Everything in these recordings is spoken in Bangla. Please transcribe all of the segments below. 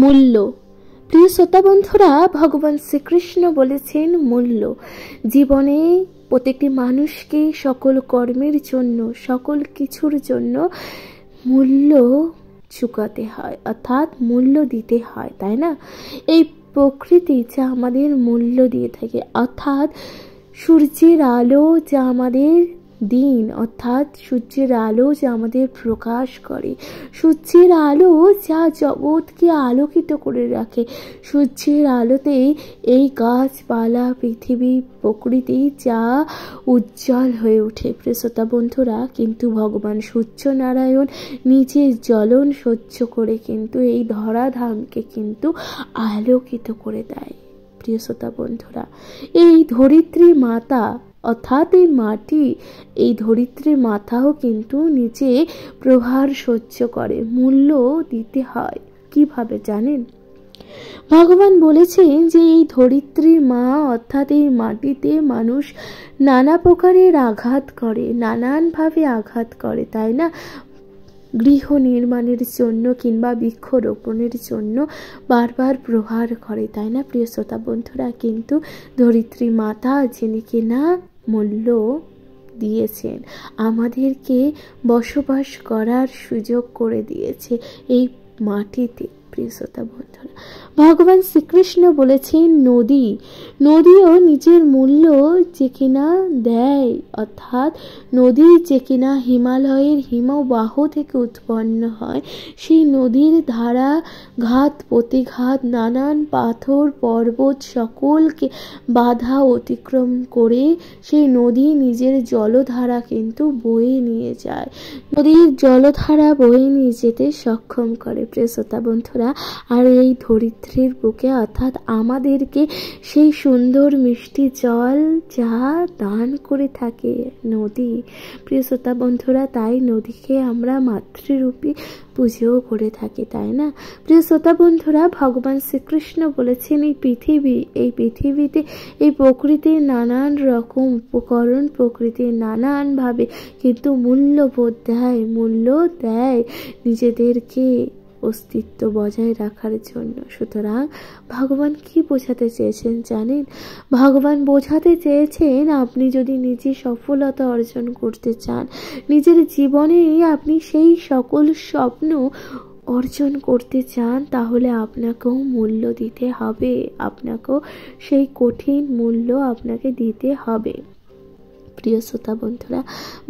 মূল্য। প্রিয় শ্রোতা বন্ধুরা, ভগবান শ্রীকৃষ্ণ বলেছেন মূল্য। জীবনে প্রত্যেকটি মানুষকে সকল কর্মের জন্য, সকল কিছুর জন্য মূল্য চুকাতে হয়, অর্থাৎ মূল্য দিতে হয়, তাই না? এই প্রকৃতি যা আমাদের মূল্য দিয়ে থাকে, অর্থাৎ সূর্যের আলো যা আমাদের দিন, অর্থাৎ সূর্যের আলো যা আমাদের প্রকাশ করে, সূর্যের আলো যা জগৎকে আলোকিত করে রাখে, সূর্যের আলোতেই এই গাছপালা, পৃথিবী, প্রকৃতি যা উজ্জ্বল হয়ে ওঠে। প্রিয় শ্রোতা বন্ধুরা, কিন্তু ভগবান সূর্যনারায়ণ নিজের জ্বলন সহ্য করে কিন্তু এই ধরাধামকে কিন্তু আলোকিত করে দেয়। প্রিয় শ্রোতা বন্ধুরা, এই ধরিত্রী মাতা অর্থাৎ এই মাটি, এই ধরিত্রী মাতাও কিন্তু নিচে প্রহার সহ্য করে। মূল্য দিতে হয় কিভাবে জানেন? ভগবান বলেছেন যে এই ধরিত্রী মা অর্থাৎ এই মাটিতে মানুষ নানা প্রকারের আঘাত করে, নানানভাবে আঘাত করে, তাই না? গৃহ নির্মাণের জন্য কিংবা বৃক্ষরোপণের জন্য বারবার প্রহার করে, তাই না প্রিয় শ্রোতা বন্ধুরা? কিন্তু ধরিত্রী মাতা যিনি কিনা মূল্য দিয়েছেন, আমাদেরকে বসবাস করার সুযোগ করে দিয়েছে এই মাটিতে। প্রিয় শ্রোতা বন্ধুরা, ভগবান শ্রীকৃষ্ণ বলেছেন নদী, নদীও নিজের মূল্য যে কিনা দেয়, অর্থাৎ নদী যে কিনা হিমালয়ের হিমবাহ থেকে উৎপন্ন হয়, সেই নদীর ধারা ঘাত প্রতিঘাত, নানান পাথর পর্বত সকলকে বাধা অতিক্রম করে সেই নদী নিজের জলধারা কিন্তু বয়ে নিয়ে যায়, নদীর জলধারা বয়ে নিয়ে যেতে সক্ষম করে। প্রিয় শ্রোতা বন্ধুরা, আর এই ধরিত্রীর বুকে অর্থাৎ আমাদেরকে সেই সুন্দর মিষ্টি জল যা দান করে থাকে নদী। প্রিয় শ্রোতা বন্ধুরা, তাই নদীকে আমরা মাতৃরূপী পুজোও করে থাকি, তাই না? প্রিয় শ্রোতা বন্ধুরা, ভগবান শ্রীকৃষ্ণ বলেছেন এই পৃথিবীতে এই প্রকৃতির নানান রকম উপকরণ, প্রকৃতির নানানভাবে কিন্তু মূল্যবোধ দেয়, মূল্য দেয় নিজেদেরকে অস্তিত্ব বজায় রাখার জন্য। সুতরাং ভগবান কি বোঝাতে চেয়েছেন জানেন? ভগবান বোঝাতে চেয়েছেন আপনি যদি নিজে সফলতা অর্জন করতে চান, নিজের জীবনে আপনি সেই সকল স্বপ্ন অর্জন করতে চান, তাহলে আপনাকেও মূল্য দিতে হবে, আপনাকেও সেই কঠিন মূল্য আপনাকে দিতে হবে। প্রিয় শ্রোতা বন্ধুরা,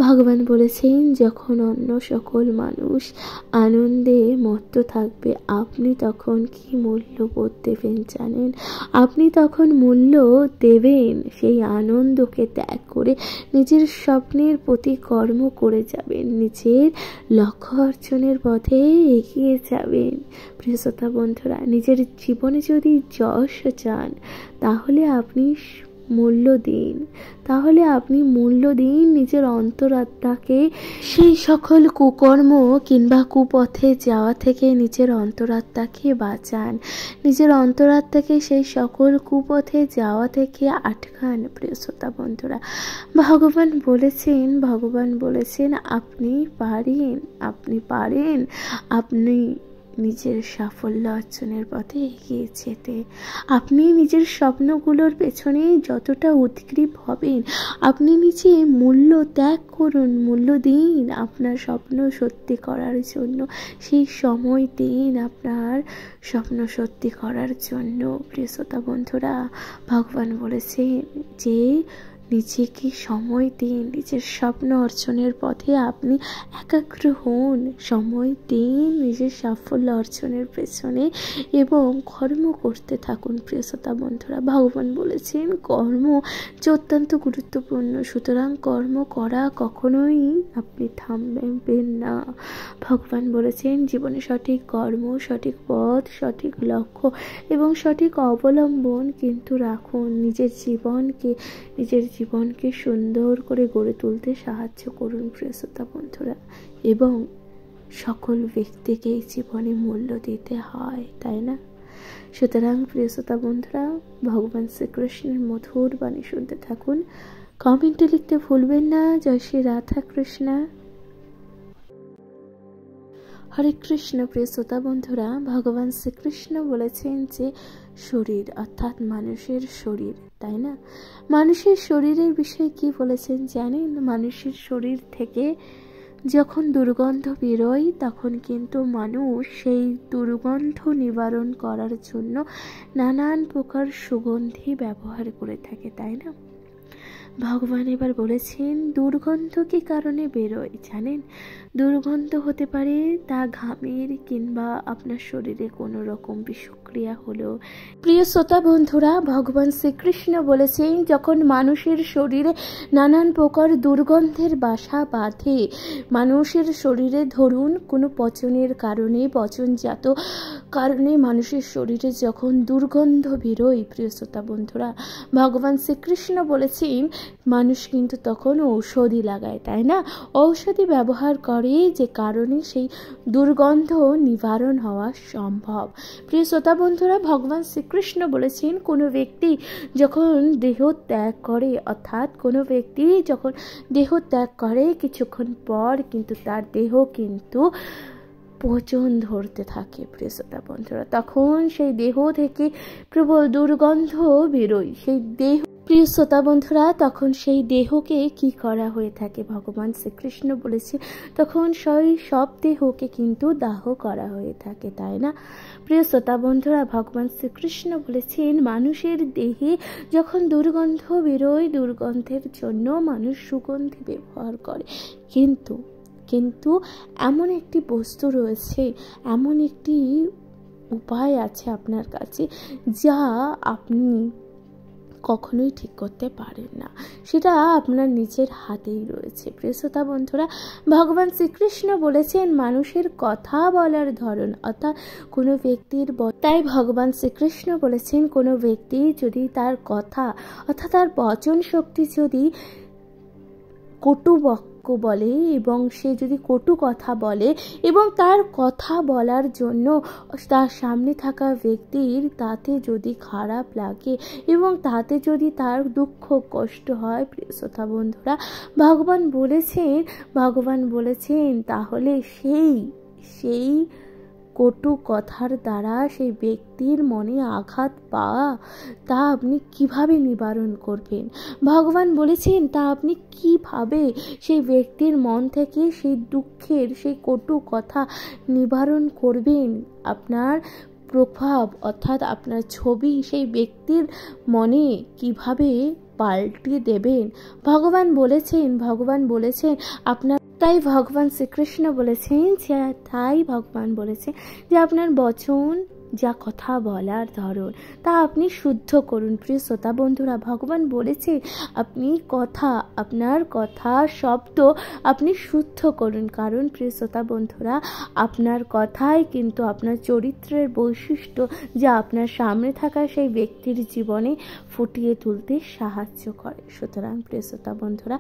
ভগবান বলেছেন যখন অন্য সকল মানুষ আনন্দে মত্ত থাকবে, আপনি তখন কি মূল্যবোধ দেবেন জানেন? আপনি তখন মূল্য দেবেন সেই আনন্দকে ত্যাগ করে নিজের স্বপ্নের প্রতি কর্ম করে যাবেন, নিজের লক্ষ্য অর্জনের পথে এগিয়ে যাবেন। প্রিয় শ্রোতা বন্ধুরা, নিজের জীবনে যদি যশ চান, তাহলে আপনি মূল্য দিন, তাহলে আপনি মূল্য দিন নিজের অন্তরাত্মাকে, সেই সকল কুকর্ম কিংবা কুপথে যাওয়া থেকে নিজের অন্তরাত্মাকে বাঁচান, নিজের অন্তরাত্মাকে সেই সকল কুপথে যাওয়া থেকে আটকান। প্রিয় শ্রোতা বন্ধুরা, ভগবান বলেছেন আপনি পারেন, আপনি নিজের সাফল্য অর্জনের পথে এগিয়ে যেতে। আপনি নিজের স্বপ্নগুলোর পেছনে যতটা উদ্গ্রীব হবেন, আপনি নিজে মূল্য ত্যাগ করুন, মূল্য দিন আপনার স্বপ্ন সত্যি করার জন্য, সেই সময় দিন আপনার স্বপ্ন সত্যি করার জন্য। প্রিয় শ্রোতা বন্ধুরা, ভগবান বলেছেন যে নিজেকে সময় দিন, নিজের স্বপ্ন অর্জনের পথে আপনি একাগ্র হন, সময় দিন নিজের সাফল্য অর্জনের পেছনে এবং কর্ম করতে থাকুন। প্রিয় শ্রোতা বন্ধুরা, ভগবান বলেছেন কর্ম যে অত্যন্ত গুরুত্বপূর্ণ, সুতরাং কর্ম করা কখনোই আপনি থামবেন না। ভগবান বলেছেন জীবনে সঠিক কর্ম, সঠিক পথ, সঠিক লক্ষ্য এবং সঠিক অবলম্বন কিন্তু রাখুন। নিজের জীবনকে সুন্দর করে গড়ে তুলতে সাহায্য করুন প্রিয় শ্রোতা বন্ধুরা, এবং সকল ব্যক্তিকেই জীবনে মূল্য দিতে হয়, তাই না? সুতরাং প্রিয় শ্রোতা বন্ধুরা, ভগবান শ্রীকৃষ্ণের মধুর বাণী শুনতে থাকুন, কমেন্টে লিখতে ভুলবেন না জয় শ্রী রাধা কৃষ্ণা। হরে কৃষ্ণ। প্রিয় শ্রোতা বন্ধুরা, ভগবান শ্রীকৃষ্ণ বলেছেন যে শরীর অর্থাৎ মানুষের শরীর, তাই না? মানুষের শরীরের বিষয়ে কি বলেছেন জানেন? মানুষের শরীর থেকে যখন দুর্গন্ধ বেরোয় তখন কিন্তু মানুষ সেই দুর্গন্ধ নিবারণ করার জন্য নানান প্রকার সুগন্ধি ব্যবহার করে থাকে, তাই না? ভগবান এবার বলেছেন দুর্গন্ধ কি কারণে বেরোয় জানেন? দুর্গন্ধ হতে পারে তা ঘামের, কিংবা আপনার শরীরে কোনো রকম বিষক্রিয়া হলো। প্রিয় শ্রোতা বন্ধুরা, ভগবান শ্রীকৃষ্ণ বলেছেন যখন মানুষের শরীরে নানান প্রকার দুর্গন্ধের বাসা বাঁধে, মানুষের শরীরে ধরুন কোনো পচনের কারণে, পচনজাত কারণে মানুষের শরীরে যখন দুর্গন্ধ বেরোয়, প্রিয় শ্রোতা বন্ধুরা, ভগবান শ্রীকৃষ্ণ বলেছেন মানুষ কিন্তু তখন ঔষধি লাগায়, তাই না? ঔষধি ব্যবহার করে, যে কারণে সেই দুর্গন্ধ নিবারণ হওয়া সম্ভব। প্রিয় শ্রোতা বন্ধুরা, ভগবান শ্রীকৃষ্ণ বলেছেন কোনো ব্যক্তি যখন দেহ ত্যাগ করে, অর্থাৎ কোনো ব্যক্তি যখন দেহ ত্যাগ করে কিছুক্ষণ পর কিন্তু তার দেহ কিন্তু পচন ধরতে থাকে। প্রিয় শ্রোতা বন্ধুরা, তখন সেই দেহ থেকে প্রবল দুর্গন্ধ বেরোয়। সেই দেহ, প্রিয় শ্রোতা বন্ধুরা, তখন সেই দেহকে কি করা হয়ে থাকে? ভগবান শ্রীকৃষ্ণ বলেছে তখন সেই সব দেহকে কিন্তু দাহ করা হয়ে থাকে, তাই না? প্রিয় শ্রোতা বন্ধুরা, ভগবান শ্রীকৃষ্ণ বলেছেন মানুষের দেহে যখন দুর্গন্ধ বেরোয়, দুর্গন্ধের জন্য মানুষ সুগন্ধি ব্যবহার করে, কিন্তু এমন একটি বস্তু রয়েছে, এমন একটি উপায় আছে আপনার কাছে যা আপনি কখনোই ঠিক করতে পারেন না, সেটা আপনার নিজের হাতেই রয়েছে। প্রিয় শ্রোতা বন্ধুরা, ভগবান শ্রীকৃষ্ণ বলেছেন মানুষের কথা বলার ধরন, অর্থাৎ কোনো ব্যক্তির, তাই ভগবান শ্রীকৃষ্ণ বলেছেন কোনো ব্যক্তি যদি তার কথা অর্থাৎ তার বচন শক্তি যদি কটু বলে এবং সে যদি কটু কথা বলে এবং তার কথা বলার জন্য তার সামনে থাকা ব্যক্তির তাতে যদি খারাপ লাগে এবং তাতে যদি তার দুঃখ কষ্ট হয়, প্রিয় শ্রোতা বন্ধুরা, ভগবান বলেছেন তাহলে সেই কটু কথার দ্বারা সেই ব্যক্তির মনে আঘাত পাওয়া তা আপনি কিভাবে নিবারণ করবেন? ভগবান বলেছেন তা আপনি কিভাবে সেই ব্যক্তির মন থেকে সেই দুঃখের সেই কটু কথা নিবারণ করবেন? আপনার প্রভাব অর্থাৎ আপনার ছবি সেই ব্যক্তির মনে কিভাবে পাল্টে দেবেন? ভগবান বলেছেন আপনার, তাই ভগবান শ্রীকৃষ্ণ বলেছেন যে আপনার বচন, যা কথা বলার ধরন, তা আপনি শুদ্ধ করুন। প্রিয় শ্রোতা বন্ধুরা, ভগবান বলেছে আপনি আপনার কথা শব্দ আপনি শুদ্ধ করুন, কারণ প্রিয় শ্রোতা বন্ধুরা, আপনার কথাই কিন্তু আপনার চরিত্রের বৈশিষ্ট্য যা আপনার সামনে থাকা সেই ব্যক্তির জীবনে ফুটিয়ে তুলতে সাহায্য করে। সুতরাং প্রিয় শ্রোতা বন্ধুরা,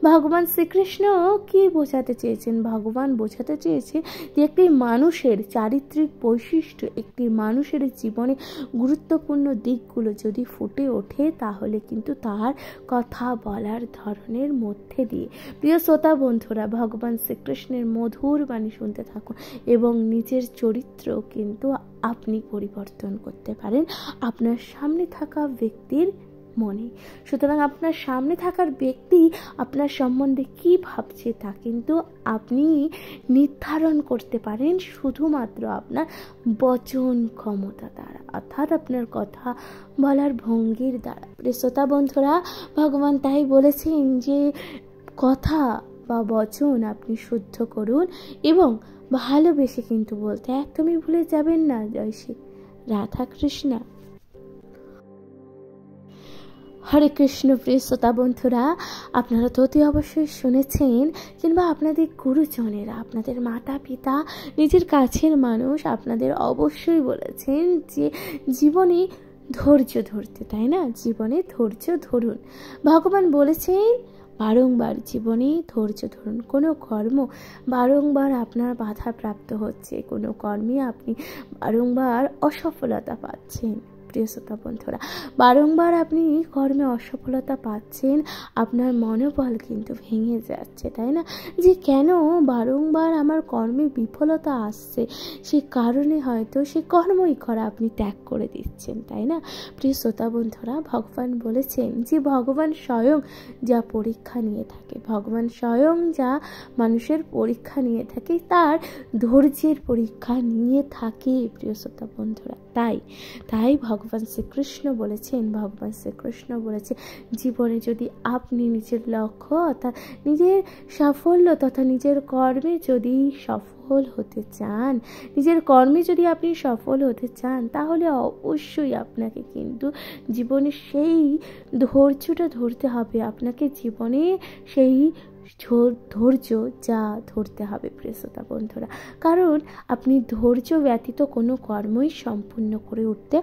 ভগবান শ্রীকৃষ্ণ কি বোঝাতে চেয়েছেন? ভগবান বোঝাতে চেয়েছে যে একটি মানুষের চারিত্রিক বৈশিষ্ট্য, একটি মানুষের জীবনে গুরুত্বপূর্ণ দিকগুলো যদি ফুটে ওঠে তাহলে কিন্তু তার কথা বলার ধরনের মধ্যে দিয়ে, প্রিয় শ্রোতা বন্ধুরা, ভগবান শ্রীকৃষ্ণের মধুর বাণী শুনতে থাকুন এবং নিজের চরিত্র কিন্তু আপনি পরিবর্তন করতে পারেন আপনার সামনে থাকা ব্যক্তির মনে। সুতরাং আপনার সামনে থাকার ব্যক্তি আপনার সম্বন্ধে কি ভাবছে তা কিন্তু আপনি নির্ধারণ করতে পারেন শুধুমাত্র আপনার বচন ক্ষমতা দ্বারা, অর্থাৎ আপনার কথা বলার ভঙ্গির দ্বারা। শ্রোতা বন্ধুরা, ভগবান তাই বলেছেন যে কথা বা বচন আপনি শুদ্ধ করুন এবং ভালোবেসে কিন্তু বলতে একদমই ভুলে যাবেন না। জয় শ্রী রাধা কৃষ্ণ। হরে কৃষ্ণ। প্রিয় শ্রোতা বন্ধুরা, আপনারা তো অতি অবশ্যই শুনেছেন, কিংবা আপনাদের গুরুজনেরা, আপনাদের মাতা পিতা, নিজের কাছের মানুষ আপনাদের অবশ্যই বলেছেন যে জীবনে ধৈর্য ধরতে, তাই না? জীবনে ধৈর্য ধরুন। ভগবান বলেছেন বারংবার জীবনে ধৈর্য ধরুন। কোনো কর্ম বারংবার আপনার বাধাপ্রাপ্ত হচ্ছে, কোনো কর্মে আপনি বারংবার অসফলতা পাচ্ছেন, প্রিয় শ্রোতা বন্ধুরা। বারংবার আপনি কর্মে অসফলতা পাচ্ছেন, আপনার মনোবল কিন্তু ভেঙে যাচ্ছে, তাই না? যে কেন বারংবার আমার কর্মে বিফলতা আসছে, সে কারণে হয়তো সে কর্মই করা আপনি ত্যাগ করে দিচ্ছেন, তাই না? প্রিয় শ্রোতা বন্ধুরা, ভগবান বলেছেন যে ভগবান স্বয়ং যা পরীক্ষা নিয়ে থাকে, ভগবান স্বয়ং যা মানুষের পরীক্ষা নিয়ে থাকে, তার ধৈর্যের পরীক্ষা নিয়ে থাকে প্রিয় শ্রোতা বন্ধুরা। তাই ভগবান শ্রীকৃষ্ণ বলেছে জীবনে যদি আপনি নিজের লক্ষ্য অর্থাৎ নিজের সাফল্য তথা নিজের কর্মে যদি সফল হতে চান, নিজের কর্মে যদি আপনি সফল হতে চান, তাহলে অবশ্যই আপনাকে কিন্তু জীবনে সেই ধৈর্যটা ধরতে হবে, আপনাকে জীবনে সেই ধৈর্য যা ধরতে হবে প্রিয় শ্রোতা বন্ধুরা। কারণ আপনি ধৈর্য ব্যতীত কোনো কর্মই সম্পূর্ণ করে উঠতে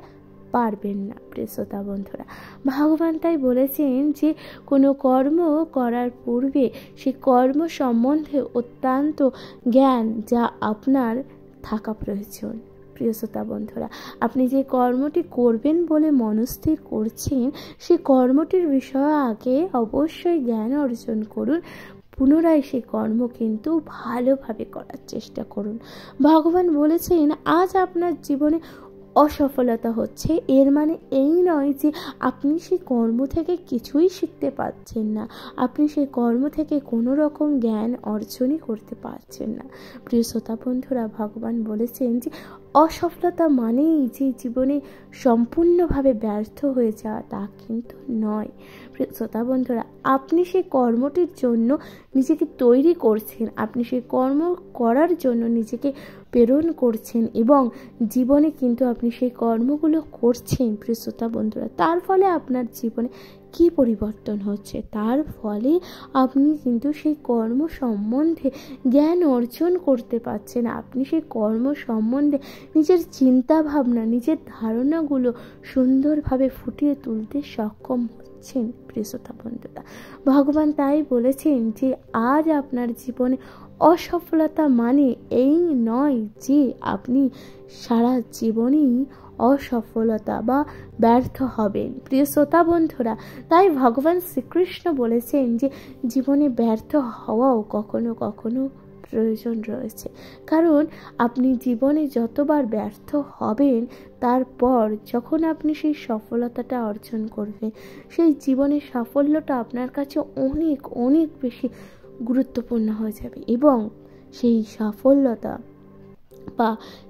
পারবেন না প্রিয় শ্রোতা বন্ধুরা। ভগবান তাই বলেছেন যে কোনো কর্ম করার পূর্বে সে কর্ম সম্বন্ধে অত্যন্ত জ্ঞান যা আপনার থাকা প্রয়োজন প্রিয় শ্রোতা বন্ধুরা। আপনি যে কর্মটি করবেন বলে মনস্থির করছেন, সেই কর্মটির বিষয়ে আগে অবশ্যই জ্ঞান অর্জন করুন, পুনরায় সেই কর্ম কিন্তু ভালোভাবে করার চেষ্টা করুন। ভগবান বলেছেন আজ আপনার জীবনে অসফলতা হচ্ছে, এর মানে এই নয় যে আপনি সেই কর্ম থেকে কিছুই শিখতে পারছেন না, আপনি সেই কর্ম থেকে কোনো রকম জ্ঞান অর্জনই করতে পারছেন না প্রিয় শ্রোতা বন্ধুরা। ভগবান বলেছেন যে অসফলতা মানেই যে জীবনে সম্পূর্ণভাবে ব্যর্থ হয়ে যাওয়া, তা কিন্তু নয় প্রিয় শ্রোতা বন্ধুরা। আপনি সেই কর্মটির জন্য নিজেকে তৈরি করছেন, আপনি সেই কর্ম করার জন্য নিজেকে প্রেরণ করছেন এবং জীবনে কিন্তু আপনি সেই কর্মগুলো করছেন প্রিয় শ্রোতা বন্ধুরা। তার ফলে আপনার জীবনে কি পরিবর্তন হচ্ছে, তার ফলে আপনি কিন্তু সেই কর্ম সম্বন্ধে জ্ঞান অর্জন করতে পারছেন, আপনি সেই কর্ম সম্বন্ধে নিজের চিন্তা ভাবনা, নিজের ধারণাগুলো সুন্দরভাবে ফুটিয়ে তুলতে সক্ষম হচ্ছেন প্রিয় শ্রোতা বন্ধুরা। ভগবান তাই বলেছেন যে আজ আপনার জীবনে অসফলতা মানে এই নয় যে আপনি সারা জীবনই অসফলতা বা ব্যর্থ হবেন প্রিয় শ্রোতা বন্ধুরা। তাই ভগবান শ্রীকৃষ্ণ বলেছেন যে জীবনে ব্যর্থ হওয়াও কখনো কখনো প্রয়োজন রয়েছে, কারণ আপনি জীবনে যতবার ব্যর্থ হবেন, তারপর যখন আপনি সেই সফলতাটা অর্জন করবেন, সেই জীবনের সাফল্যটা আপনার কাছে অনেক অনেক বেশি গুরুত্বপূর্ণ হয়ে যাবে এবং সেই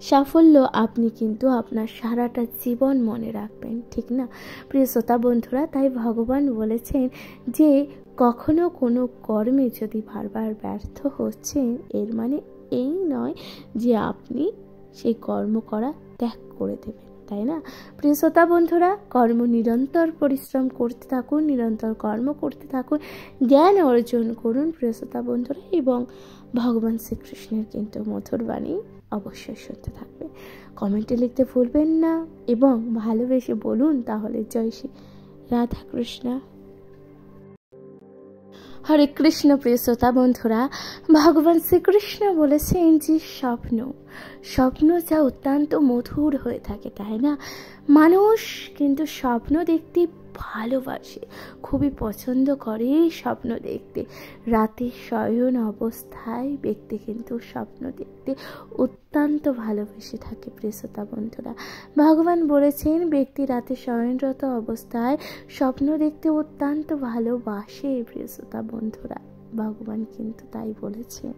সাফল্য আপনি কিন্তু আপনার সারাটা জীবন মনে রাখবেন, ঠিক না প্রিয় শ্রোতা বন্ধুরা। তাই ভগবান বলেছেন যে কখনো কোনো কর্মে যদি বারবার ব্যর্থ হচ্ছেন, এর মানে এই নয় যে আপনি সেই কর্ম করা ত্যাগ করে দেবেন, তাই না প্রিয় শ্রোতা বন্ধুরা। নিরন্তর পরিশ্রম করতে থাকুন, নিরন্তর কর্ম করতে থাকুন, জ্ঞান অর্জন করুন প্রিয় শ্রোতা বন্ধুরা, এবং ভগবান শ্রীকৃষ্ণের কিন্তু মধুর বাণী অবশ্যই শুনতে থাকবে। কমেন্টে লিখতে ভুলবেন না এবং ভালোবেসে বলুন তাহলে জয় শ্রী রাধা কৃষ্ণ। হরে কৃষ্ণ প্রিয় শ্রোতা বন্ধুরা, ভগবান শ্রীকৃষ্ণ বলেছেন যে স্বপ্ন যা অত্যন্ত মধুর হয়ে থাকে, তাই না? মানুষ কিন্তু স্বপ্ন দেখতে ভালোবাসে, খুবই পছন্দ করে স্বপ্ন দেখতে। রাতে শয়ন অবস্থায় ব্যক্তি কিন্তু স্বপ্ন দেখতে অত্যন্ত ভালোবেসে থাকে প্রিয় শ্রোতা বন্ধুরা। ভগবান বলেছেন ব্যক্তি রাতে শয়নরত অবস্থায় স্বপ্ন দেখতে অত্যন্ত ভালোবাসে প্রিয় শ্রোতা বন্ধুরা। ভগবান কিন্তু তাই বলেছেন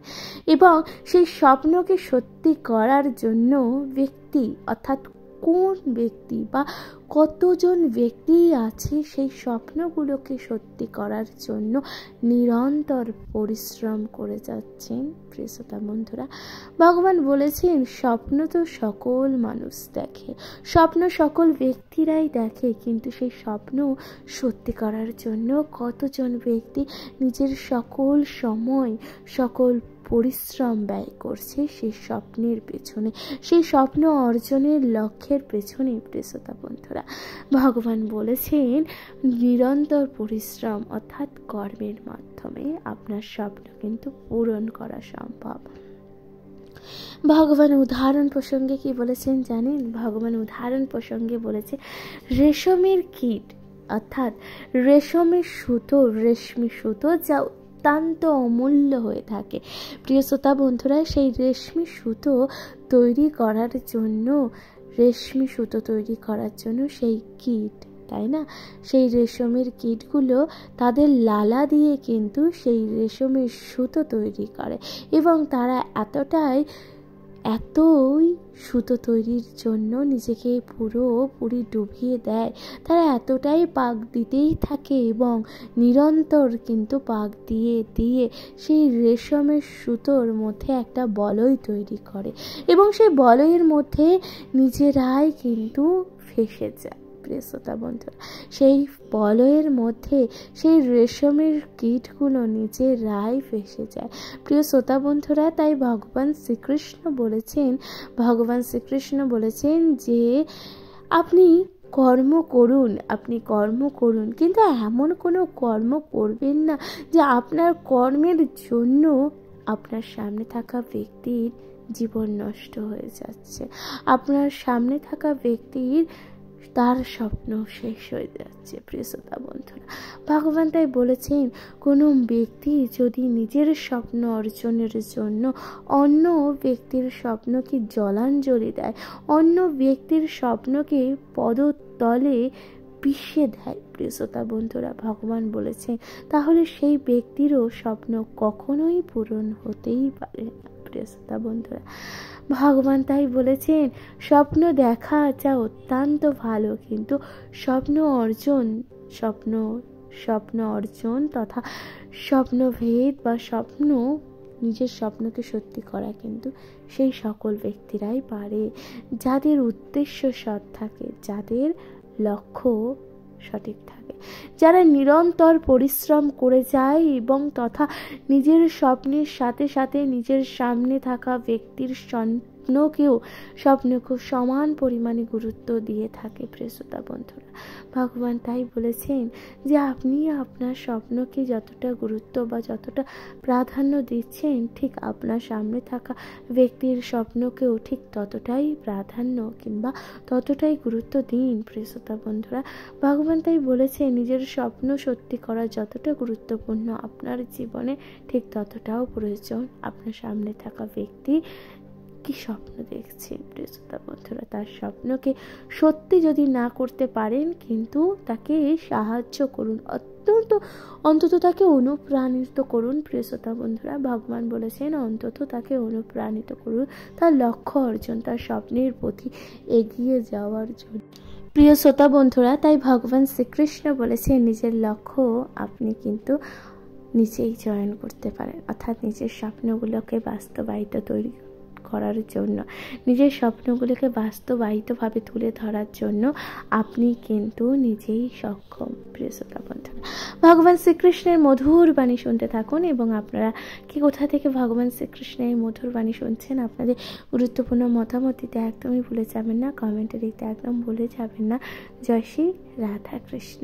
এবং সেই স্বপ্নকে সত্যি করার জন্য ব্যক্তি অর্থাৎ কোন ব্যক্তি বা কতজন ব্যক্তি আছে সেই স্বপ্নগুলোকে সত্যি করার জন্য নিরন্তর পরিশ্রম করে যাচ্ছেন প্রিয় শ্রোতা বন্ধুরা। ভগবান বলেছেন স্বপ্ন তো সকল মানুষ দেখে, স্বপ্ন সকল ব্যক্তিরাই দেখে, কিন্তু সেই স্বপ্ন সত্যি করার জন্য কতজন ব্যক্তি নিজের সকল সময় সকল পরিশ্রম ব্যয় করছে সেই স্বপ্নের পেছনে, সেই স্বপ্ন অর্জনের লক্ষ্যের পেছনে প্রিয় শ্রোতা বন্ধুরা। ভগবান বলেছেন নিরন্তর পরিশ্রম অর্থাৎ কর্মের মাধ্যমে আপনার স্বপ্ন কিন্তু পূরণ করা সম্ভব। ভগবান উদাহরণ প্রসঙ্গে কি বলেছেন জানেন? ভগবান উদাহরণ প্রসঙ্গে বলেছে রেশমের কীট, অর্থাৎ রেশমের সুতো, রেশমি সুতো যা অত্যন্ত অমূল্য হয়ে থাকে। প্রিয় শ্রোতা বন্ধুরা, সেই রেশমি সুতো তৈরি করার জন্য, রেশমি সুতো তৈরি করার জন্য সেই কীট, তাই না, সেই রেশমের কীটগুলো তাদের লালা দিয়ে কিন্তু সেই রেশমের সুতো তৈরি করে এবং তারা এতই সুতো তৈরির জন্য নিজেকে পুরোপুরি ডুবিয়ে দেয়। তারা এতটাই পাক দিতেই থাকে এবং নিরন্তর কিন্তু পাক দিয়ে দিয়ে সেই রেশমের সুতোর মধ্যে একটা বলয় তৈরি করে এবং সেই বলয়ের মধ্যে নিজেরাই কিন্তু ফেঁসে যায়। প্রিয় শ্রোতা বন্ধুরা, সেই বলয়ের মধ্যে সেই রেশমের কীটগুলো নিজেরাই ফেঁসে যায়। প্রিয় শ্রোতা বন্ধুরা, তাই ভগবান শ্রীকৃষ্ণ বলেছেন যে আপনি কর্ম করুন, কিন্তু এমন কোনো কর্ম করবেন না যে আপনার কর্মের জন্য আপনার সামনে থাকা ব্যক্তির জীবন নষ্ট হয়ে যাচ্ছে, আপনার সামনে থাকা ব্যক্তির তার স্বপ্ন শেষ হয়ে যাচ্ছে। প্রিয় শ্রোতা বন্ধুরা, ভগবান তাই বলেছেন কোনো ব্যক্তি যদি নিজের স্বপ্ন অর্জনের জন্য অন্য ব্যক্তির স্বপ্নকে জলাঞ্জলি দেয়, অন্য ব্যক্তির স্বপ্নকে পদতলে পিষে দেয়, প্রিয় শ্রোতা বন্ধুরা, ভগবান বলেছেন তাহলে সেই ব্যক্তিরও স্বপ্ন কখনোই পূরণ হতেই পারে না। প্রিয় শ্রোতা বন্ধুরা, ভগবান তাই বলেছেন স্বপ্ন দেখা যা অত্যন্ত ভালো, কিন্তু স্বপ্ন অর্জন তথা স্বপ্নভেদ বা নিজের স্বপ্নকে সত্যি করা কিন্তু সেই সকল ব্যক্তিরাই পারে যাদের উদ্দেশ্য সৎ থাকে, যাদের লক্ষ্য সঠিক থাকে, যারা নিরন্তর পরিশ্রম করে যায় এবং তথা নিজের স্বপ্নের সাথে সাথে নিজের সামনে থাকা ব্যক্তির স্বপ্নকেও সমান পরিমাণে গুরুত্ব দিয়ে থাকে। প্রিয় শ্রোতা বন্ধুরা, ভগবান তাই বলেছেন যে আপনি আপনার স্বপ্নকে যতটা গুরুত্ব বা যতটা প্রাধান্য দিচ্ছেন, ঠিক আপনার সামনে থাকা ব্যক্তির স্বপ্নকেও ঠিক ততটাই প্রাধান্য কিংবা ততটাই গুরুত্ব দিন। প্রিয় শ্রোতা বন্ধুরা, ভগবান তাই বলেছেন নিজের স্বপ্ন সত্যি করা যতটা গুরুত্বপূর্ণ আপনার জীবনে, ঠিক ততটাও প্রয়োজন আপনার সামনে থাকা ব্যক্তি কি স্বপ্ন দেখছে। প্রিয় শ্রোতা বন্ধুরা, তার স্বপ্নকে সত্যি যদি না করতে পারেন, কিন্তু তাকে সাহায্য করুন, অন্তত তাকে অনুপ্রাণিত করুন। প্রিয় শ্রোতা বন্ধুরা, ভগবান বলেছেন অন্তত তাকে অনুপ্রাণিত করুন তার লক্ষ্য অর্জন, তার স্বপ্নের প্রতি এগিয়ে যাওয়ার জন্য। প্রিয় শ্রোতা বন্ধুরা, তাই ভগবান শ্রীকৃষ্ণ বলেছেন নিজের লক্ষ্য আপনি কিন্তু নিজেই চয়ন করতে পারেন, অর্থাৎ নিজের স্বপ্নগুলোকে বাস্তবায়িত করার জন্য, নিজের স্বপ্নগুলোকে বাস্তবায়িতভাবে তুলে ধরার জন্য আপনি কিন্তু নিজেই সক্ষম। প্রিয় শ্রোতা বন্ধুরা, ভগবান শ্রীকৃষ্ণের মধুর বাণী শুনতে থাকুন এবং আপনারা কি কোথা থেকে ভগবান শ্রীকৃষ্ণের মধুর বাণী শুনছেন আপনাদের গুরুত্বপূর্ণ মতামত দিতে একদমই ভুলে যাবেন না, কমেন্টে দিতে একদম ভুলে যাবেন না। জয় শ্রী রাধা কৃষ্ণ।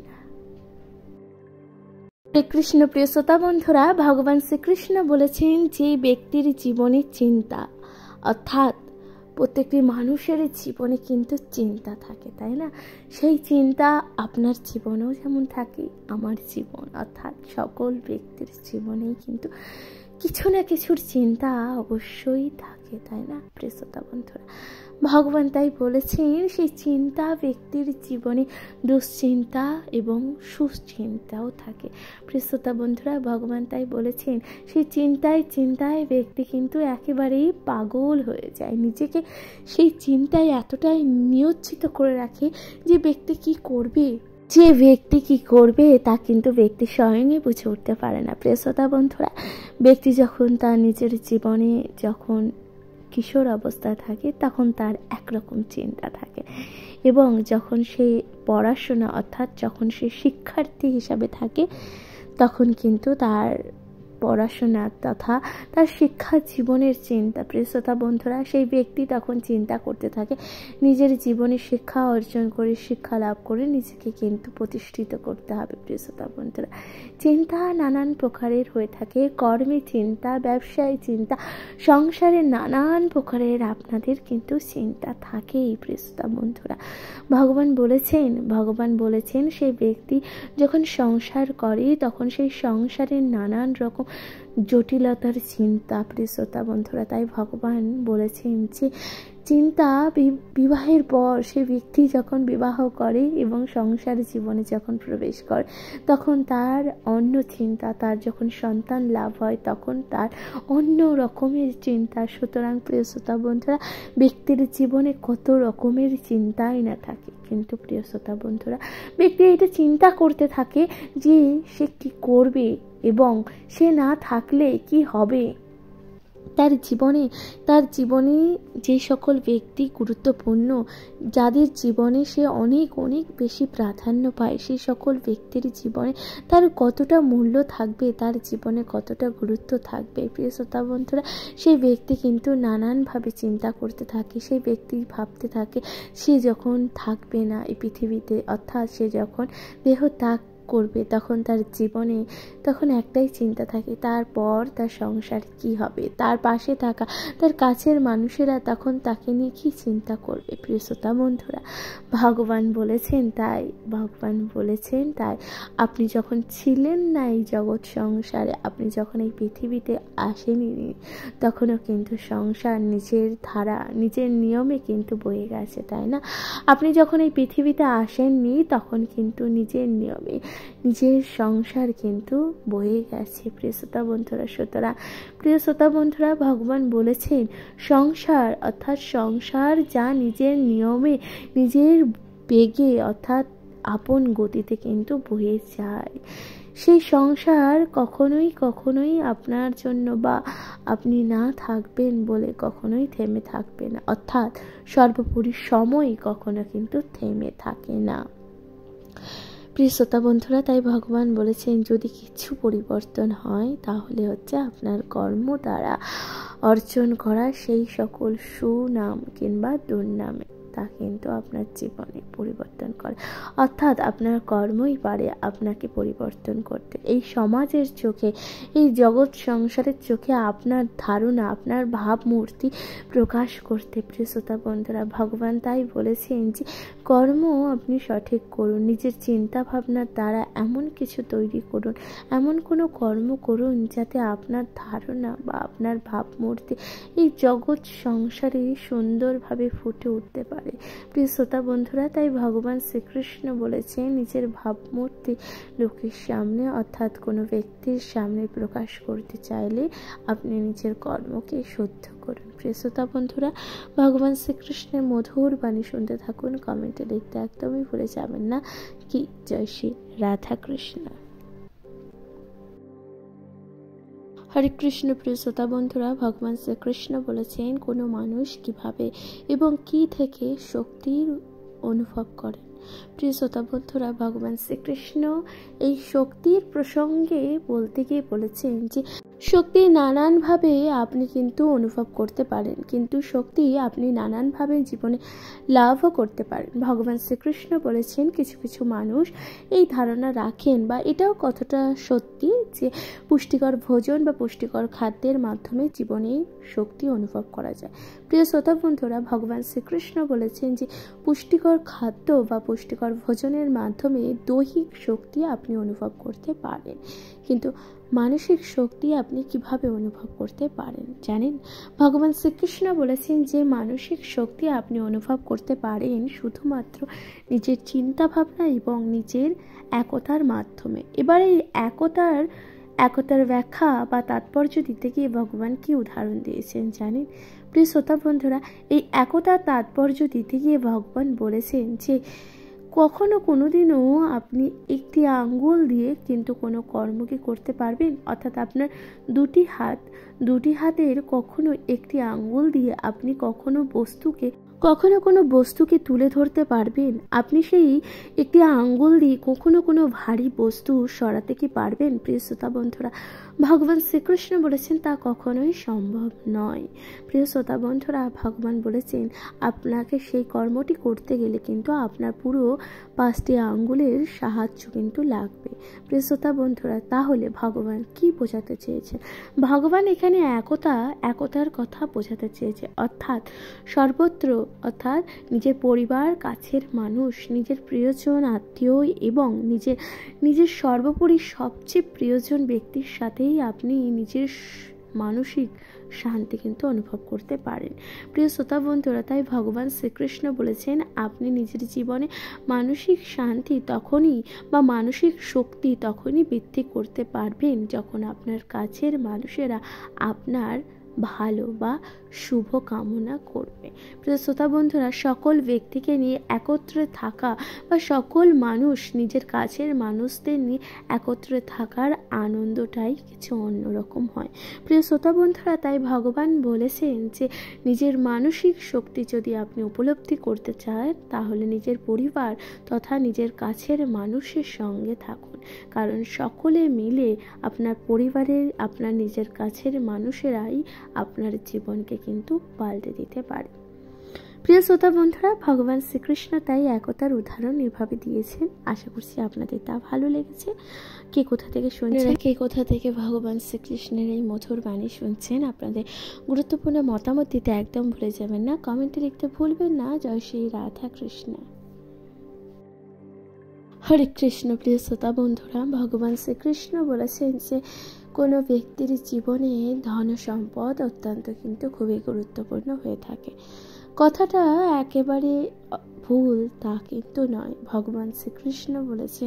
কৃষ্ণ। প্রিয় শ্রোতা বন্ধুরা, ভগবান শ্রীকৃষ্ণ বলেছেন যে ব্যক্তির জীবনে চিন্তা, অর্থাৎ প্রত্যেকটি মানুষের জীবনে কিন্তু চিন্তা থাকে, তাই না? সেই চিন্তা আপনার জীবনেও যেমন থাকে, আমার জীবন অর্থাৎ সকল ব্যক্তির জীবনেই কিন্তু কিছু না কিছুর চিন্তা অবশ্যই থাকে, তাই না? প্রিয় শ্রোতা বন্ধুরা, ভগবান তাই বলেছেন সেই চিন্তা ব্যক্তির জীবনে দুশ্চিন্তা এবং সুচিন্তাও থাকে। প্রিয় শ্রোতা বন্ধুরা, ভগবান তাই বলেছেন সেই চিন্তায় ব্যক্তি কিন্তু একেবারেই পাগল হয়ে যায়, নিজেকে সেই চিন্তায় এতটাই নিয়োজিত করে রাখে যে ব্যক্তি কি করবে তা কিন্তু ব্যক্তি স্বয়ংই বুঝে উঠতে পারে না। প্রিয় শ্রোতা বন্ধুরা, ব্যক্তি যখন তার নিজের জীবনে যখন কিশোর অবস্থায় থাকে তখন তার একরকম চিন্তা থাকে এবং যখন সে পড়াশোনা অর্থাৎ যখন সে শিক্ষার্থী হিসাবে থাকে তখন কিন্তু তার পড়াশোনা তথা তার শিক্ষা জীবনের চিন্তা। প্রিয় শ্রোতা বন্ধুরা, সেই ব্যক্তি তখন চিন্তা করতে থাকে নিজের জীবনে শিক্ষা অর্জন করে, শিক্ষা লাভ করে নিজেকে কিন্তু প্রতিষ্ঠিত করতে হবে। প্রিয় শ্রোতা বন্ধুরা, চিন্তা নানান প্রকারের হয়ে থাকে, কর্মে চিন্তা, ব্যবসায় চিন্তা, সংসারে নানান প্রকারের আপনাদের কিন্তু চিন্তা থাকেই। প্রিয় শ্রোতা বন্ধুরা, ভগবান বলেছেন সেই ব্যক্তি যখন সংসার করে তখন সেই সংসারের নানান রকম জটিলতার চিন্তা। প্রিয় শ্রোতা বন্ধুরা, তাই ভগবান বলেছেন যে চিন্তা বিবাহের পর সে ব্যক্তি যখন বিবাহ করে এবং সংসার জীবনে যখন প্রবেশ করে তখন তার অন্য চিন্তা, তার যখন সন্তান লাভ হয় তখন তার অন্য রকমের চিন্তা। সুতরাং প্রিয় শ্রোতা বন্ধুরা, ব্যক্তির জীবনে কত রকমের চিন্তাই না থাকে, কিন্তু প্রিয় শ্রোতা বন্ধুরা, ব্যক্তি এটা চিন্তা করতে থাকে যে সে কি করবে এবং সে না থাকলে কি হবে। তার জীবনে যে সকল ব্যক্তি গুরুত্বপূর্ণ, যাদের জীবনে সে অনেক অনেক বেশি প্রাধান্য পায়, সেই সকল ব্যক্তির জীবনে তার কতটা মূল্য থাকবে, তার জীবনে কতটা গুরুত্ব থাকবে। প্রিয় শ্রোতা বন্ধুরা, সেই ব্যক্তি কিন্তু নানানভাবে চিন্তা করতে থাকে। সেই ব্যক্তি ভাবতে থাকে সে যখন থাকবে না এই পৃথিবীতে, অর্থাৎ সে যখন দেহ ত্যাগ করবে তখন তার জীবনে তখন একটাই চিন্তা থাকে, তারপর তার সংসার কি হবে, তার পাশে থাকা তার কাছের মানুষেরা তখন তাকে নিয়ে কি চিন্তা করবে। প্রিয় শ্রোতা বন্ধুরা, ভগবান বলেছেন তাই আপনি যখন ছিলেন না এই জগৎ সংসারে, আপনি যখন এই পৃথিবীতে আসেনি তখনও কিন্তু সংসার নিজের ধারা, নিজের নিয়মে কিন্তু বয়ে গেছে, তাই না? আপনি যখন এই পৃথিবীতে আসেননি তখন কিন্তু নিজের নিয়মে নিজের সংসার কিন্তু বয়ে গেছে। প্রিয় শ্রোতা বন্ধুরা, প্রিয় শ্রোতা বন্ধুরা, ভগবান বলেছেন সংসার অর্থাৎ সংসার যা নিজের নিয়মে, নিজের বেগে অর্থাৎ আপন গতিতে কিন্তু বয়ে যায়, সেই সংসার কখনোই আপনার জন্য বা আপনি না থাকবেন বলে কখনোই থেমে থাকবে না, অর্থাৎ সর্বোপরি সময় কখনো কিন্তু থেমে থাকে না। প্রিয় শ্রোতা বন্ধুরা, তাই ভগবান বলেছেন যদি কিছু পরিবর্তন হয় তাহলে হচ্ছে আপনার কর্ম দ্বারা অর্জন করা সেই সকল সুনাম কিংবা দুর্নামে, তা কিন্তু আপনার জীবনে পরিবর্তন করে, অর্থাৎ আপনার কর্মই পারে আপনাকে পরিবর্তন করতে। এই সমাজের চোখে, এই জগৎ সংসারের চোখে আপনার ধারণা, আপনার ভাবমূর্তি প্রকাশ করতে। প্রিয় শ্রোতা বন্ধুরা, ভগবান তাই বলেছেন যে কর্ম আপনি সঠিক করুন, নিজের চিন্তা ভাবনার দ্বারা এমন কিছু তৈরি করুন, এমন কোনো কর্ম করুন যাতে আপনার ধারণা বা আপনার ভাবমূর্তি এই জগৎ সংসারে সুন্দরভাবে ফুটে উঠতে পারে। প্রিয় শ্রোতা বন্ধুরা, তাই ভগবান শ্রীকৃষ্ণ বলেছেন নিজের ভাবমূর্তি লোকের সামনে অর্থাৎ কোনো ব্যক্তির সামনে প্রকাশ করতে চাইলে আপনি নিজের কর্মকে শুদ্ধ করুন। প্রিয় শ্রোতা বন্ধুরা, ভগবান শ্রীকৃষ্ণের মধুর বাণী শুনতে থাকুন, কমেন্টে লিখতে একদমই ভুলে যাবেন না কি জয় শ্রী রাধা কৃষ্ণ। হরে কৃষ্ণ। প্রিয় শ্রোতা বন্ধুরা, ভগবান শ্রীকৃষ্ণ বলেছেন কোনো মানুষ কিভাবে এবং কি থেকে শক্তির অনুভব করেন। প্রিয় শ্রোতা বন্ধুরা, ভগবান শ্রীকৃষ্ণ এই শক্তির প্রসঙ্গে বলতে গিয়ে বলেছেন যে শক্তি নানানভাবে আপনি কিন্তু অনুভব করতে পারেন, কিন্তু শক্তি আপনি নানানভাবে জীবনে লাভও করতে পারেন। ভগবান শ্রীকৃষ্ণ বলেছেন কিছু কিছু মানুষ এই ধারণা রাখেন বা এটাও কতটা সত্যি যে পুষ্টিকর ভোজন বা পুষ্টিকর খাদ্যের মাধ্যমে জীবনে শক্তি অনুভব করা যায়। প্রিয় শ্রোতা বন্ধুরা, ভগবান শ্রীকৃষ্ণ বলেছেন যে পুষ্টিকর খাদ্য বা পুষ্টিকর ভোজনের মাধ্যমে দৈহিক শক্তি আপনি অনুভব করতে পারেন, কিন্তু মানসিক শক্তি আপনি কিভাবে অনুভব করতে পারেন জানেন? ভগবান শ্রীকৃষ্ণ বলেছেন যে মানসিক শক্তি আপনি অনুভব করতে পারেন শুধুমাত্র নিজের চিন্তা ভাবনা এবং নিজের একতার মাধ্যমে। এবার এই একতার ব্যাখ্যা বা তাৎপর্য দিতে গিয়ে ভগবান কি উদাহরণ দিয়েছেন জানেন? প্রিয় শ্রোতা বন্ধুরা, এই একতার তাৎপর্য দিতে গিয়ে ভগবান বলেছেন যে কখনো কোনোদিনও আপনি একটি আঙ্গুল দিয়ে কিন্তু কোনো কর্ম কি করতে পারবেন? অর্থাৎ আপনার দুটি হাতের কখনো একটি আঙ্গুল দিয়ে আপনি কখনো কোনো বস্তুকে তুলে ধরতে পারবেন? আপনি সেই একটি আঙ্গুল দিয়ে কখনো কোনো ভারী বস্তু সরাতে কি পারবেন? প্রিয় শ্রোতা বন্ধুরা, ভগবান শ্রীকৃষ্ণ বলেছেন তা কখনোই সম্ভব নয়। প্রিয় শ্রোতা বন্ধুরা, ভগবান বলেছেন আপনাকে সেই কর্মটি করতে গেলে কিন্তু আপনার পুরো 5টি আঙ্গুলের সাহায্য কিন্তু লাগবে। প্রিয় শ্রোতা বন্ধুরা, তাহলে ভগবান কি বোঝাতে চেয়েছেন? ভগবান এখানে একতার কথা বোঝাতে চেয়েছে। অর্থাৎ সর্বত্র, অর্থাৎ নিজের পরিবার, কাছের মানুষ, নিজের প্রিয়জন, আত্মীয় এবং নিজের সর্বোপরি সবচেয়ে প্রিয়জন ব্যক্তির সাথেই আপনি নিজের মানসিক শান্তি কিন্তু অনুভব করতে পারেন। প্রিয় শ্রোতা বন্ধুরা, তাই ভগবান শ্রীকৃষ্ণ বলেছেন আপনি নিজের জীবনে মানসিক শান্তি তখনই বা মানসিক শক্তি তখনই বৃদ্ধি করতে পারবেন যখন আপনার কাছের মানুষেরা আপনার ভালো বা শুভ কামনা করবে। প্রিয় শ্রোতা বন্ধুরা, সকল ব্যক্তিকে নিয়ে একত্রে থাকা বা সকল মানুষ নিজের কাছের মানুষদের নিয়ে একত্রে থাকার আনন্দটাই কিছু অন্যরকম হয়। প্রিয় শ্রোতা বন্ধুরা, তাই ভগবান বলেছেন যে নিজের মানসিক শক্তি যদি আপনি উপলব্ধি করতে চান তাহলে নিজের পরিবার তথা নিজের কাছের মানুষের সঙ্গে থাকুন, কারণ সকলে মিলে আপনার পরিবারের, আপনার নিজের কাছের মানুষেরাই আপনার জীবনকে কিন্তু পাল্টে দিতে পারে। প্রিয় শ্রোতা বন্ধুরা, ভগবান শ্রীকৃষ্ণ তাই একতার উদাহরণ এভাবে দিয়েছেন। আশা করছি আপনাদের তা ভালো লেগেছে। কে কোথা থেকে শুনছেন, কে কোথা থেকে ভগবান শ্রীকৃষ্ণের এই মধুর বাণী শুনছেন, আপনাদের গুরুত্বপূর্ণ মতামত দিতে একদম ভুলে যাবেন না, কমেন্টে লিখতে ভুলবেন না। জয় শ্রী রাধা কৃষ্ণ, হরে কৃষ্ণ। প্রিয় শ্রোতা বন্ধুরা, ভগবান শ্রীকৃষ্ণ বলেছেন যে কোনো ব্যক্তির জীবনে ধন সম্পদ অত্যন্ত কিন্তু খুবই গুরুত্বপূর্ণ হয়ে থাকে। কথাটা একেবারে ভুল তা কিন্তু নয়। ভগবান শ্রীকৃষ্ণ বলেছে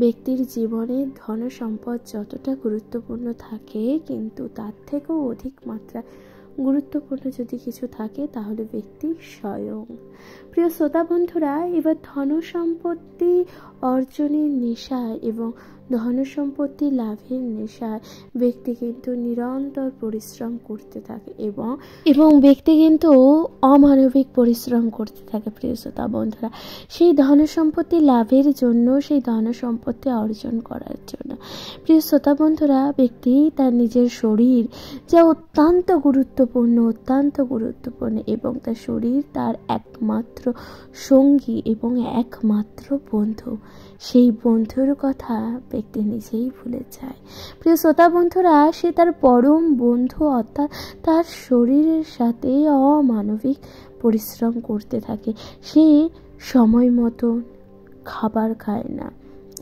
ব্যক্তির জীবনে ধন সম্পদ যতটা গুরুত্বপূর্ণ থাকে কিন্তু তার থেকেও অধিক মাত্রা গুরুত্বপূর্ণ যদি কিছু থাকে তাহলে ব্যক্তি স্বয়ং। প্রিয় শ্রোতা বন্ধুরা, এবার ধন সম্পত্তি অর্জনের নেশায় এবং ধন সম্পত্তি লাভের নেশায় ব্যক্তি কিন্তু নিরন্তর পরিশ্রম করতে থাকে এবং ব্যক্তি কিন্তু অমানবিক পরিশ্রম করতে থাকে। প্রিয় শ্রোতা বন্ধুরা, সেই ধন সম্পত্তি লাভের জন্য, সেই ধন সম্পত্তি অর্জন করার জন্য প্রিয় শ্রোতা বন্ধুরা, ব্যক্তি তার নিজের শরীর যা অত্যন্ত গুরুত্বপূর্ণ এবং তার শরীর তার একমাত্র সঙ্গী এবং একমাত্র বন্ধু, সেই বন্ধুর কথা ব্যক্তি নিজেই ভুলে যায়। প্রিয় শ্রোতা বন্ধুরা, সে তার পরম বন্ধু অর্থাৎ তার শরীরের সাথে অমানবিক পরিশ্রম করতে থাকে। সে সময় মতন খাবার খায় না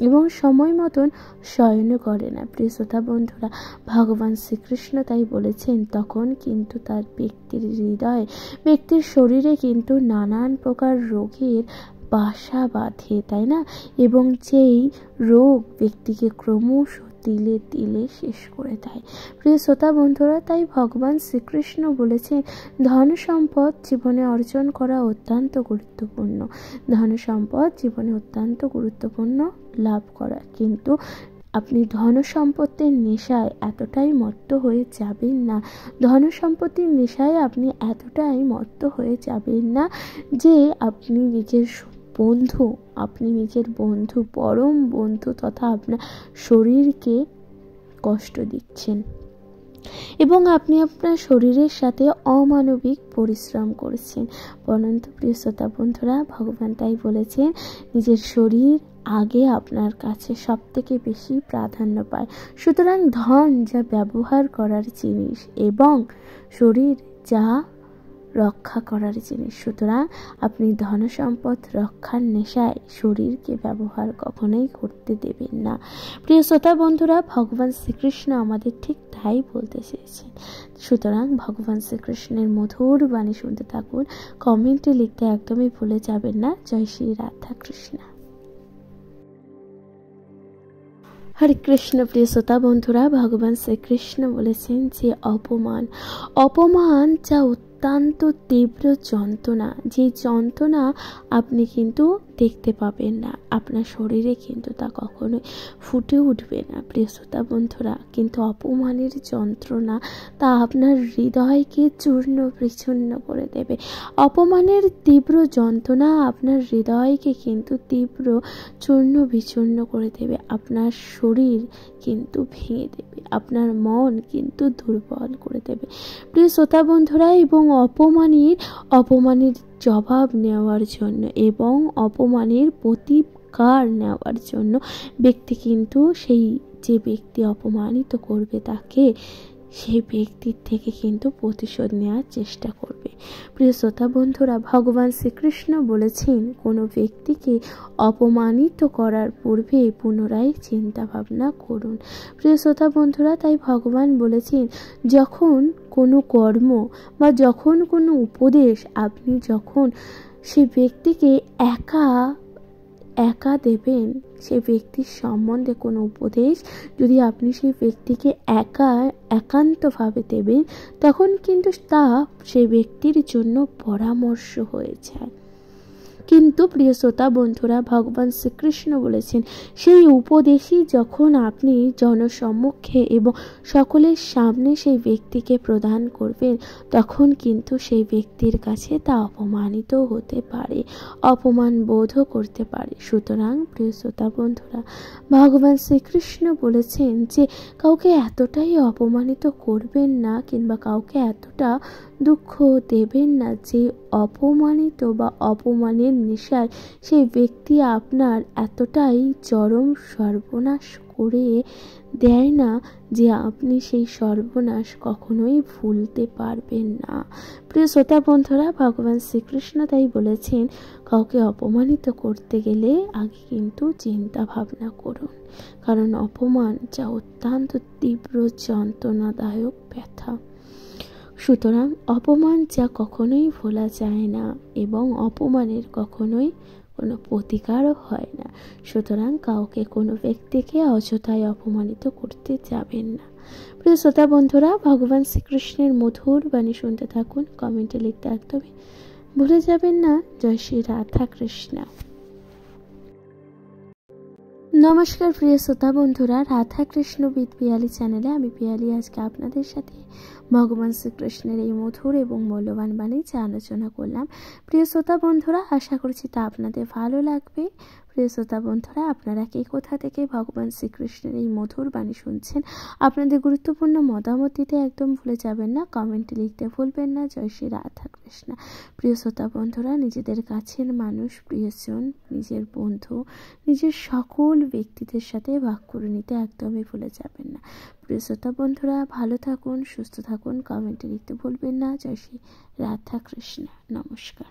এবং সময় মতন শয়নও করে না। প্রিয় শ্রোতা বন্ধুরা, ভগবান শ্রীকৃষ্ণ তাই বলেছেন তখন কিন্তু তার ব্যক্তির হৃদয়ে, ব্যক্তির শরীরে কিন্তু নানান প্রকার রোগের বাসা বাঁধে, তাই না? এবং যেই রোগ ব্যক্তিকে ক্রমশ তিলে তিলে শেষ করে দেয়। প্রিয় শ্রোতা বন্ধুরা, তাই ভগবান শ্রীকৃষ্ণ বলেছেন ধন সম্পদ জীবনে অর্জন করা অত্যন্ত গুরুত্বপূর্ণ, ধন সম্পদ জীবনে অত্যন্ত গুরুত্বপূর্ণ লাভ করা, কিন্তু আপনি ধন সম্পত্তির নেশায় এতটাই মত্ত হয়ে যাবেন না, ধন সম্পত্তির নেশায় আপনি এতটাই মত্ত হয়ে যাবেন না যে আপনি নিজের বন্ধু, পরম বন্ধু তথা আপনার শরীরকে কষ্ট দিচ্ছেন এবং আপনি আপনার শরীরের সাথে অমানবিক পরিশ্রম করছেন। পরন্তু প্রিয় শ্রোতা বন্ধুরা, ভগবান তাই বলেছেন নিজের শরীর আগে আপনার কাছে সব থেকে বেশি প্রাধান্য পায়। সুতরাং ধন যা ব্যবহার করার জিনিস এবং শরীর যা রক্ষা করার জিনিস, সুতরাং আপনি ধন সম্পদ রক্ষার নেশায় শরীরকে ব্যবহার কখনোই করতে দেবেন না। প্রিয় শ্রোতা বন্ধুরা, ভগবান শ্রীকৃষ্ণ আমাদের ঠিক তাই বলতে চেয়েছেন। সুতরাং ভগবান শ্রীকৃষ্ণের মধুর বাণী শুনতে থাকুন, কমেন্টে লিখতে একদমই ভুলে যাবেন না। জয় শ্রী রাধা কৃষ্ণ, হরে কৃষ্ণ। প্রিয় শ্রোতা বন্ধুরা, ভগবান শ্রীকৃষ্ণ বলেছেন যে অপমান যা অত্যন্ত তীব্র যন্ত্রণা, যে যন্ত্রণা আপনি কিন্তু দেখতে পাবেন না, আপনার শরীরে কিন্তু তা কখনোই ফুটে উঠবে না প্রিয় শ্রোতা বন্ধুরা। কিন্তু অপমানের যন্ত্রণা তা আপনার হৃদয়কে চূর্ণ বিচূর্ণ করে দেবে। অপমানের তীব্র যন্ত্রণা আপনার হৃদয়কে কিন্তু তীব্র চূর্ণ বিচূর্ণ করে দেবে, আপনার শরীর কিন্তু ভেঙে দেবে, আপনার মন কিন্তু দুর্বল করে দেবে প্রিয় শ্রোতা বন্ধুরা। এবং অপমানের জবাব নেওয়ার জন্য এবং অপমানের প্রতিকার নেওয়ার জন্য ব্যক্তি কিন্তু যে ব্যক্তি অপমানিত করবে তাকে সেই ব্যক্তির থেকে কিন্তু প্রতিশোধ নেওয়ার চেষ্টা করবে প্রিয় শ্রোতা বন্ধুরা। ভগবান শ্রীকৃষ্ণ বলেছেন কোনো ব্যক্তিকে অপমানিত করার পূর্বে পুনরায় চিন্তা ভাবনা করুন প্রিয় শ্রোতা বন্ধুরা। তাই ভগবান বলেছেন যখন কোনো কর্ম বা যখন কোনো উপদেশ আপনি যখন সে ব্যক্তিকে একা দেবেন, সে ব্যক্তির সম্বন্ধে কোনো উপদেশ যদি আপনি সেই ব্যক্তিকে একান্তভাবে দেবেন, তখন কিন্তু তা সে ব্যক্তির জন্য পরামর্শ হয়ে যায়। কিন্তু প্রিয় শ্রোতা বন্ধুরা, ভগবান শ্রীকৃষ্ণ বলেছেন সেই উপদেশই যখন আপনি জনসম্মুখে এবং সকলের সামনে সেই ব্যক্তিকে প্রদান করবেন, তখন কিন্তু সেই ব্যক্তির কাছে তা অপমানিত হতে পারে, অপমান বোধও করতে পারে। সুতরাং প্রিয় শ্রোতা বন্ধুরা, ভগবান শ্রীকৃষ্ণ বলেছেন যে কাউকে এতটাই অপমানিত করবেন না কিংবা কাউকে এতটা দুঃখ দেবেন না যে অপমানিত বা অপমানের নেশায় সেই ব্যক্তি আপনার এতটাই চরম সর্বনাশ করে দেয় না যে আপনি সেই সর্বনাশ কখনোই ভুলতে পারবেন না প্রিয় শ্রোতা বন্ধুরা। ভগবান শ্রীকৃষ্ণ তাই বলেছেন কাউকে অপমানিত করতে গেলে আগে কিন্তু চিন্তা ভাবনা করুন, কারণ অপমান যা অত্যন্ত তীব্র যন্ত্রণাদায়ক ব্যথা। সুতরাং অপমান যা কখনোই ভোলা যায় না এবং অপমানের কখনোই কোনো প্রতিকারও হয় না। সুতরাং কাউকে কোনো ব্যক্তিকে অযথায় অপমানিত করতে যাবেন না প্রিয় শ্রোতা বন্ধুরা। ভগবান শ্রীকৃষ্ণের মধুর বাণী শুনতে থাকুন, কমেন্টে লিখতে একদমই ভুলে যাবেন না। জয় শ্রী রাধা কৃষ্ণ। নমস্কার প্রিয় শ্রোতা বন্ধুরা, রাধা কৃষ্ণ উইথ পিয়ালি চ্যানেলে আমি পিয়ালি আজকে আপনাদের সাথে ভগবান শ্রীকৃষ্ণের এই মধুর এবং মূল্যবান বাণী যা আলোচনা করলাম প্রিয় শ্রোতা বন্ধুরা, আশা করছি তা আপনাদের ভালো লাগবে। প্রিয় শ্রোতা বন্ধুরা, আপনারা কে কোথা থেকে ভগবান শ্রীকৃষ্ণের এই মধুর বাণী শুনছেন, আপনাদের গুরুত্বপূর্ণ মতামত দিতে একদম ভুলে যাবেন না, কমেন্টে লিখতে ভুলবেন না। জয় শ্রী রাধা কৃষ্ণ। প্রিয় শ্রোতা বন্ধুরা, নিজেদের কাছের মানুষ, প্রিয়জন, নিজের বন্ধু, নিজের সকল ব্যক্তিদের সাথে ভাগ করে নিতে একদমই ভুলে যাবেন না। প্রিয় শ্রোতা বন্ধুরা, ভালো থাকুন, সুস্থ থাকুন, কমেন্টে লিখতে ভুলবেন না। জয় শ্রী রাধা কৃষ্ণ। নমস্কার।